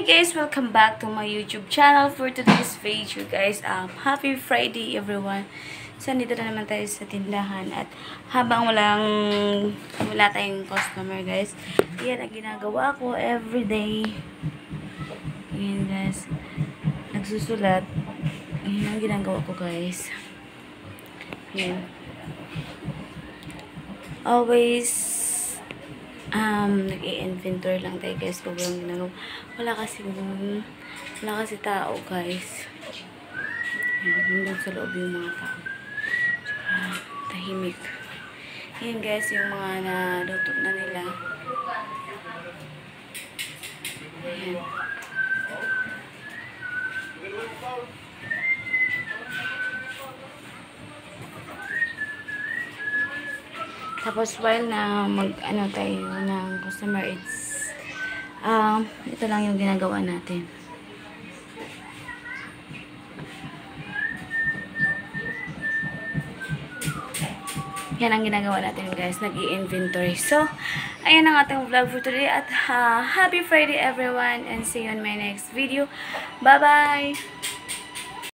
guys, welcome back to my YouTube channel for today's video guys. Happy Friday everyone. So nandito na naman tayo sa tindahan at habang wala tayong customer guys, yan ang ginagawa ko everyday. Ayan guys, nagsusulat. Ayan ang ginagawa ko guys. Ayan. Always nag-i-inventory lang tayo guys kung walang ginagawa. Wala kasi tao guys. Nandun sa loob yung mga tao. Tsaka tahimik. Yan guys yung mga naluto na nila. Ayan. Tapos while na tayo ng customer, ito lang yung ginagawa natin. Yan ang ginagawa natin guys, nag-i-inventory. So, ayan ang ating vlog for today at happy Friday everyone and see you on my next video. Bye bye!